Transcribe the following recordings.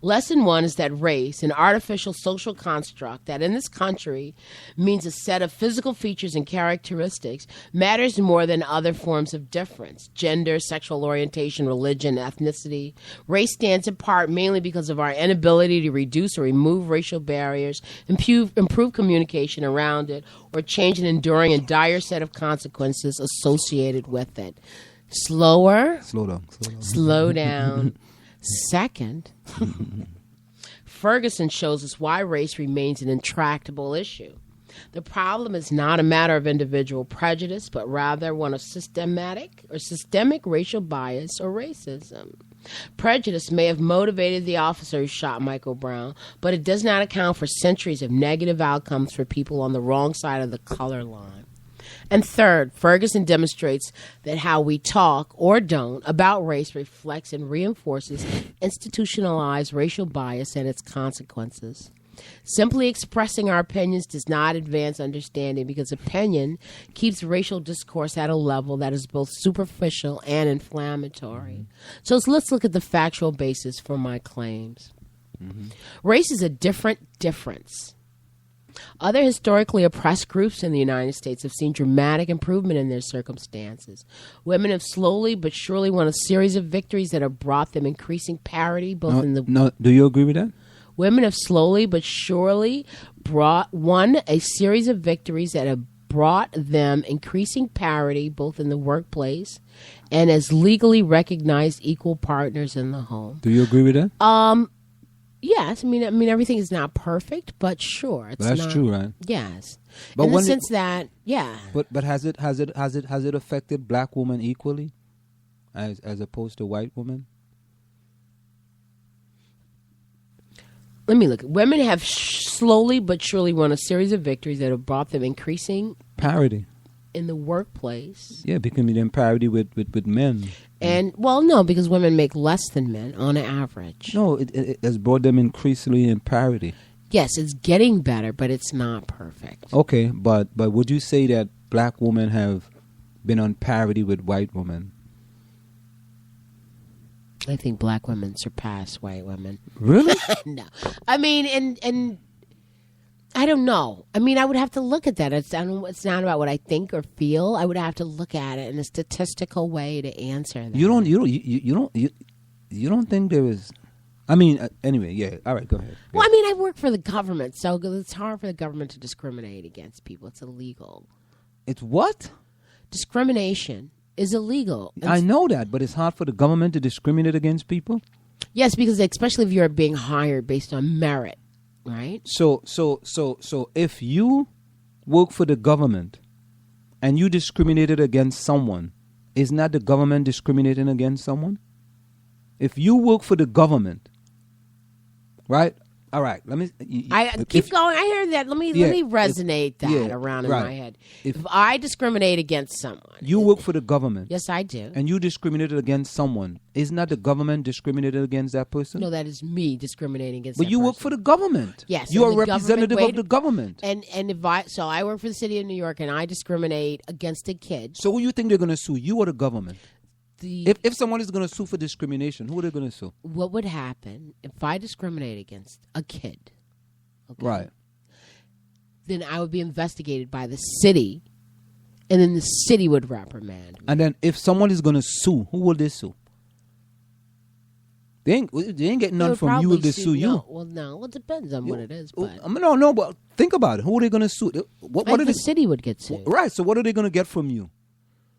Lesson 1 is that race, an artificial social construct that in this country means a set of physical features and characteristics, matters more than other forms of difference. Gender, sexual orientation, religion, ethnicity. Race stands apart mainly because of our inability to reduce or remove racial barriers, improve communication around it, or change an enduring and dire set of consequences associated with it. Slow down. Second, Ferguson shows us why race remains an intractable issue. The problem is not a matter of individual prejudice, but rather one of systemic racial bias or racism. Prejudice may have motivated the officer who shot Michael Brown, but it does not account for centuries of negative outcomes for people on the wrong side of the color line. And third, Ferguson demonstrates that how we talk or don't about race reflects and reinforces institutionalized racial bias and its consequences. Simply expressing our opinions does not advance understanding because opinion keeps racial discourse at a level that is both superficial and inflammatory. So let's look at the factual basis for my claims. Race is a difference. Other historically oppressed groups in the United States have seen dramatic improvement in their circumstances. Women have slowly but surely won a series of victories that have brought them increasing parity both in the... No, do you agree with that? Women have slowly but surely won a series of victories that have brought them increasing parity both in the workplace and as legally recognized equal partners in the home. Do you agree with that? Yes, I mean everything is not perfect, but sure, that's true, right? Yes, but in the sense that, yeah. But has it affected black women equally, as opposed to white women? Let me look. Women have slowly but surely won a series of victories that have brought them increasing parity in the workplace. Yeah, becoming in parity with men. And, well, no, because women make less than men on average. No, it has brought them increasingly in parity. Yes, it's getting better, but it's not perfect. Okay, but would you say that black women have been on parity with white women? I think black women surpass white women. Really? No. I mean, and I don't know. I mean, I would have to look at that. It's not about what I think or feel. I would have to look at it in a statistical way to answer that. You don't think there is? I mean, anyway, yeah. All right, go ahead. Well, I mean, I work for the government, so it's hard for the government to discriminate against people. It's illegal. It's what? Discrimination is illegal. I know that, but it's hard for the government to discriminate against people? Yes, because especially if you're being hired based on merit. Right. So if you work for the government and you discriminated against someone, is not the government discriminating against someone? If you work for the government, right? All right. Let me. Keep going. I hear that. Let me resonate that around in my head. If I discriminate against someone, you work for the government. Yes, I do. And you discriminated against someone. Is not the government discriminated against that person? No, that is me discriminating against. But that you person. work for the government. Yes, you are a representative of the government. And so I work for the city of New York, and I discriminate against a kid. So who you think they're going to sue? You or the government? If someone is going to sue for discrimination, who are they going to sue? What would happen if I discriminate against a kid? Okay, right. Then I would be investigated by the city, and then the city would reprimand me. And then if someone is going to sue, who will they sue? They ain't getting none from you if they sue you. No. It depends on what it is. But no, but think about it. Who are they going to sue? The city would get sued. Right, so what are they going to get from you?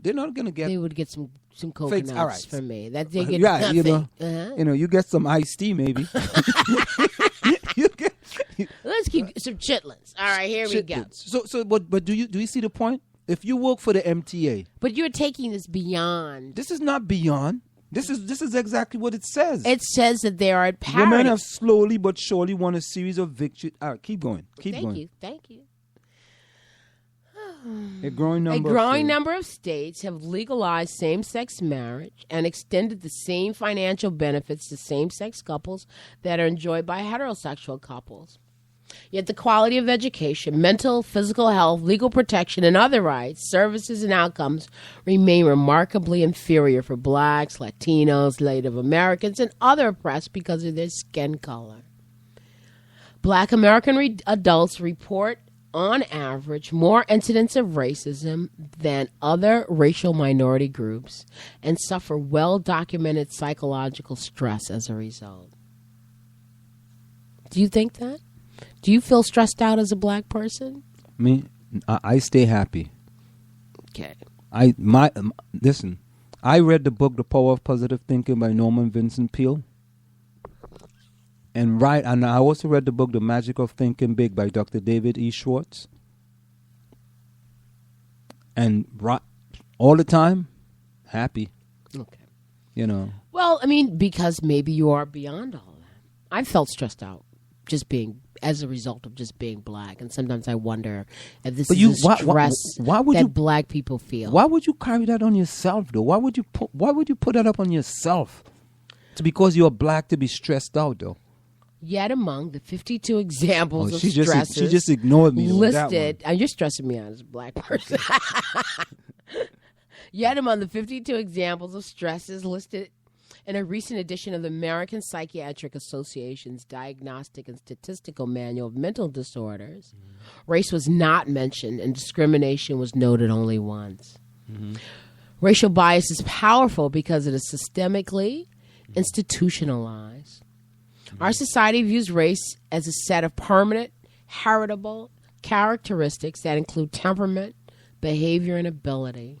They're not going to get... They would get some coconuts from me. That they get right, nothing. You get some iced tea maybe. Let's keep some chitlins. All right, here we go. But do you see the point? If you work for the MTA... But you're taking this beyond... This is not beyond. This is exactly what it says. It says that they are at parity. Women have slowly but surely won a series of victories. All right, keep going. Thank you. A growing number of states have legalized same-sex marriage and extended the same financial benefits to same-sex couples that are enjoyed by heterosexual couples. Yet the quality of education, mental, physical health, legal protection, and other rights, services, and outcomes remain remarkably inferior for blacks, Latinos, Native Americans, and other oppressed because of their skin color. Black American adults report, on average, more incidents of racism than other racial minority groups and suffer well-documented psychological stress as a result. Do you think that? Do you feel stressed out as a black person? I stay happy. Okay. Listen, I read the book The Power of Positive Thinking by Norman Vincent Peale. And I also read the book The Magic of Thinking Big by Dr. David E. Schwartz. And all the time, happy. Okay. You know. Well, because maybe you are beyond all that. I felt stressed out as a result of just being black. And sometimes I wonder if this is a stress that black people feel. Why would you carry that on yourself, though? Why would you put that up on yourself? It's because you're black to be stressed out, though. Yet among the 52 examples of stresses she just ignored me listed, you're stressing me out as a black person. Yet among the 52 examples of stresses listed in a recent edition of the American Psychiatric Association's Diagnostic and Statistical Manual of Mental Disorders, race was not mentioned and discrimination was noted only once. Mm-hmm. Racial bias is powerful because it is systemically institutionalized. Our society views race as a set of permanent, heritable characteristics that include temperament, behavior, and ability.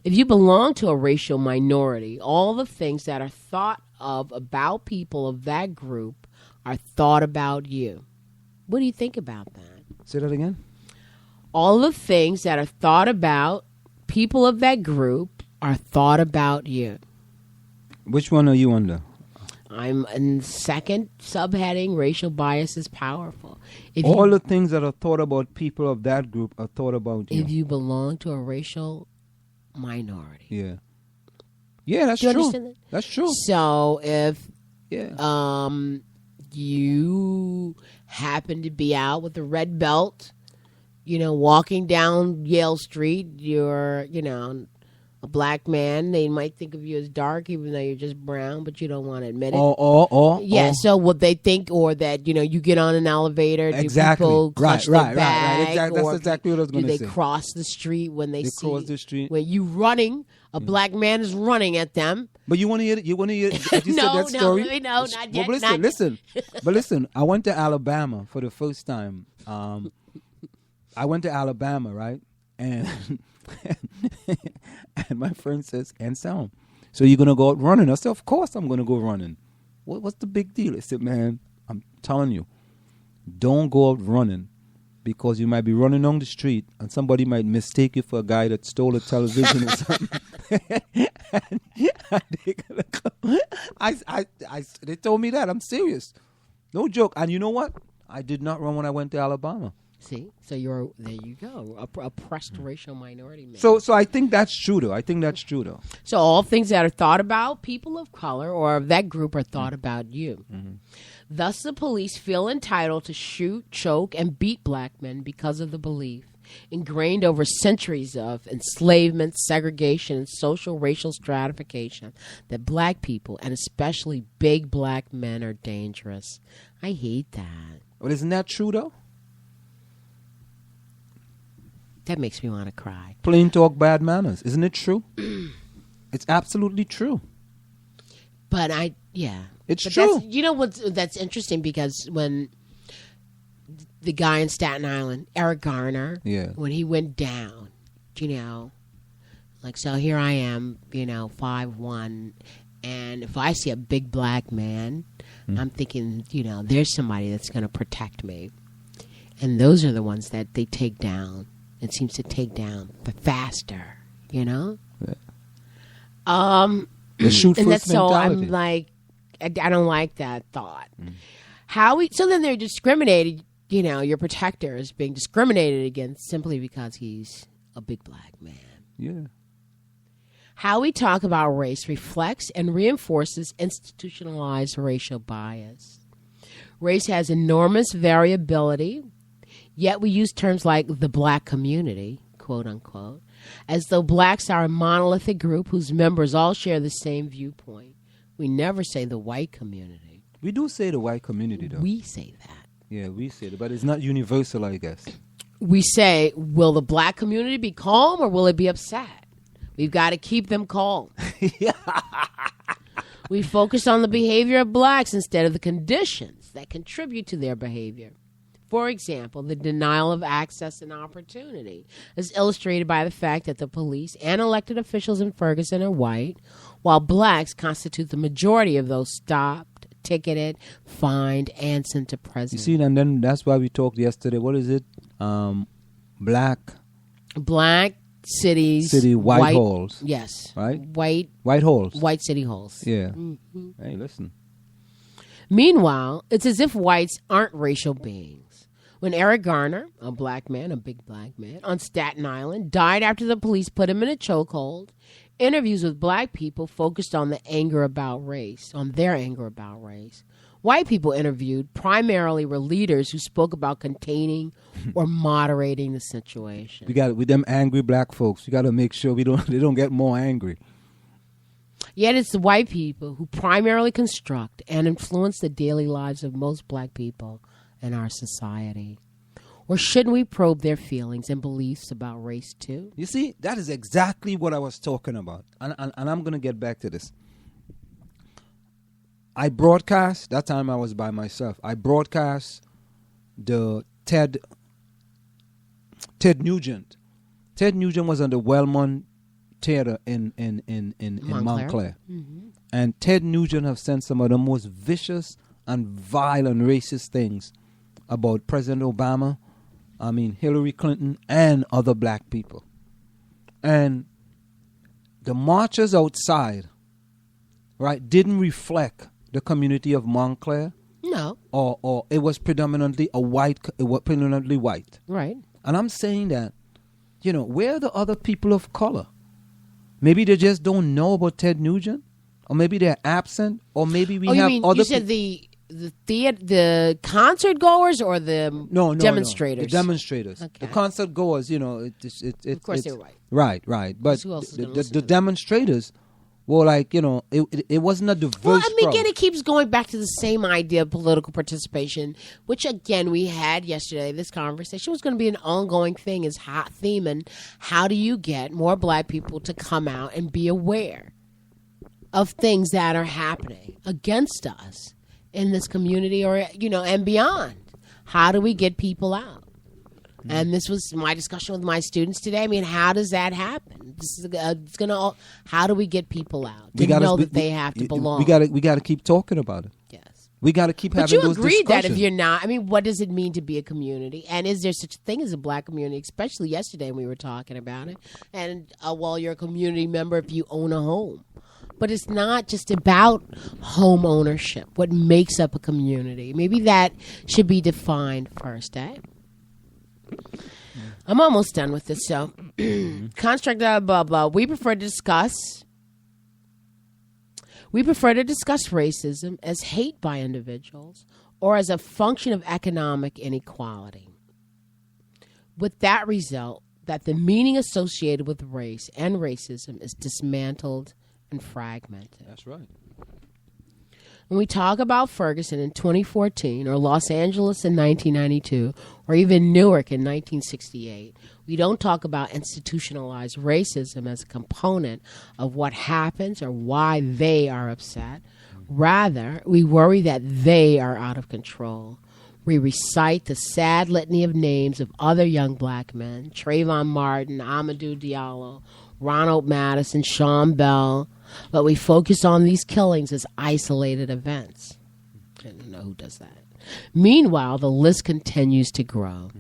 If you belong to a racial minority, all the things that are thought of about people of that group are thought about you. What do you think about that? Say that again. All the things that are thought about people of that group are thought about you. Which one are you under? I'm in second subheading, racial bias is powerful. All the things that are thought about people of that group are thought about you. If you belong to a racial minority. Yeah. Yeah, that's true. true. Understand that? That's true. So if you happen to be out with a red belt, walking down Yale Street, you're, a black man, they might think of you as dark, even though you're just brown, but you don't want to admit it. So what they think, or that you get on an elevator, exactly. Do people clutch their bag, Exactly. That's exactly what I was going to say. Do they cross the street when they see cross the street when you running? A black man is running at them. But you want to hear? You no, said that story? No, not yet. But listen. But listen, I went to Alabama for the first time. I went to Alabama, right? And and my friend says, Anselm, so you're going to go out running? I said, of course I'm going to go running. What's the big deal? I said, man, I'm telling you, don't go out running because you might be running on the street and somebody might mistake you for a guy that stole a television or something. They told me that. I'm serious. No joke. And you know what? I did not run when I went to Alabama. See, so there you go, oppressed racial minority man. So I think that's true, though. So all things that are thought about people of color or of that group are thought about you. Mm-hmm. Thus, the police feel entitled to shoot, choke, and beat black men because of the belief, ingrained over centuries of enslavement, segregation, and social racial stratification, that black people, and especially big black men, are dangerous. I hate that. Well, isn't that true, though? That makes me want to cry. Plain talk, bad manners. Isn't it true? It's absolutely true. But it's true. That's interesting, because when the guy in Staten Island, Eric Garner, when he went down, so here I am, 5'1", and if I see a big black man, I'm thinking, there's somebody that's going to protect me. And those are the ones that they take down. It seems to take down faster, Yeah. The shoot and first that's so mentality. I'm like, I don't like that thought. So then they're discriminated. Your protector is being discriminated against simply because he's a big black man. Yeah. How we talk about race reflects and reinforces institutionalized racial bias. Race has enormous variability, yet we use terms like the black community, quote unquote, as though blacks are a monolithic group whose members all share the same viewpoint. We never say the white community. We do say the white community, though. We say that. Yeah, we say it, but it's not universal, I guess. We say, will the black community be calm or will it be upset? We've got to keep them calm. We focus on the behavior of blacks instead of the conditions that contribute to their behavior. For example, the denial of access and opportunity is illustrated by the fact that the police and elected officials in Ferguson are white, while blacks constitute the majority of those stopped, ticketed, fined, and sent to prison. You see, and then that's why we talked yesterday. What is it? Black cities. City white halls. Yes. Right? White halls. White city halls. Yeah. Mm-hmm. Hey, listen. Meanwhile, it's as if whites aren't racial beings. When Eric Garner, a black man, a big black man, on Staten Island, died after the police put him in a chokehold, interviews with black people focused on their anger about race. White people interviewed primarily were leaders who spoke about containing or moderating the situation. With them angry black folks, you got to make sure they don't get more angry. Yet it's the white people who primarily construct and influence the daily lives of most black people in our society. Or shouldn't we probe their feelings and beliefs about race too? You see, that is exactly what I was talking about. And I'm going to get back to this. I broadcast, that time I was by myself, I broadcast the Ted Nugent. Ted Nugent was on the Wellmont Theater in Montclair. Mm-hmm. And Ted Nugent have said some of the most vicious and vile and racist things about President Obama, Hillary Clinton, and other black people. And the marchers outside, right, didn't reflect the community of Montclair. No. Or it was predominantly white. Right. And I'm saying that, where are the other people of color? Maybe they just don't know about Ted Nugent, or maybe they're absent, or maybe we have other. You said the concert goers or the demonstrators? No, the demonstrators. Okay. The concert goers, of course they're white. Right. But the demonstrators were it wasn't a diverse crowd. Again, it keeps going back to the same idea of political participation, which again we had yesterday. This conversation was going to be an ongoing thing, is hot theme, and how do you get more black people to come out and be aware of things that are happening against us in this community, or and beyond? How do we get people out? Mm-hmm. And this was my discussion with my students today. How does that happen? How do we get people out to know that they have to belong? We got to keep talking about it. Yes, we got to keep having those discussions. But you agreed that if you're not, what does it mean to be a community? And is there such a thing as a black community? Especially yesterday when we were talking about it. And you're a community member if you own a home. But it's not just about home ownership. What makes up a community? Maybe that should be defined first, eh? I'm almost done with this. So, construct blah blah. We prefer to discuss racism as hate by individuals or as a function of economic inequality. With that result, that the meaning associated with race and racism is dismantled and fragmented. That's right. When we talk about Ferguson in 2014 or Los Angeles in 1992 or even Newark in 1968, we don't talk about institutionalized racism as a component of what happens or why they are upset. Rather, we worry that they are out of control. We recite the sad litany of names of other young black men, Trayvon Martin, Amadou Diallo, Ronald Madison, Sean Bell, but we focus on these killings as isolated events. I don't know who does that. Meanwhile, the list continues to grow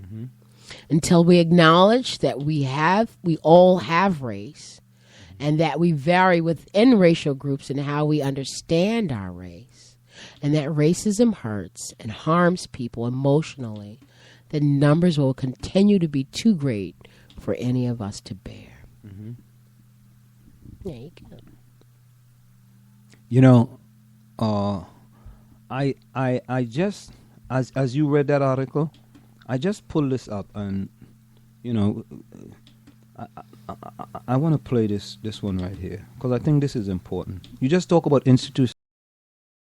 until we acknowledge that we all have race and that we vary within racial groups in how we understand our race, and that racism hurts and harms people emotionally. The numbers will continue to be too great for any of us to bear. Yeah, you can. You know, I just as you read that article, I just pulled this up, and you know, I want to play this one right here because I think this is important. You just talk about institutions.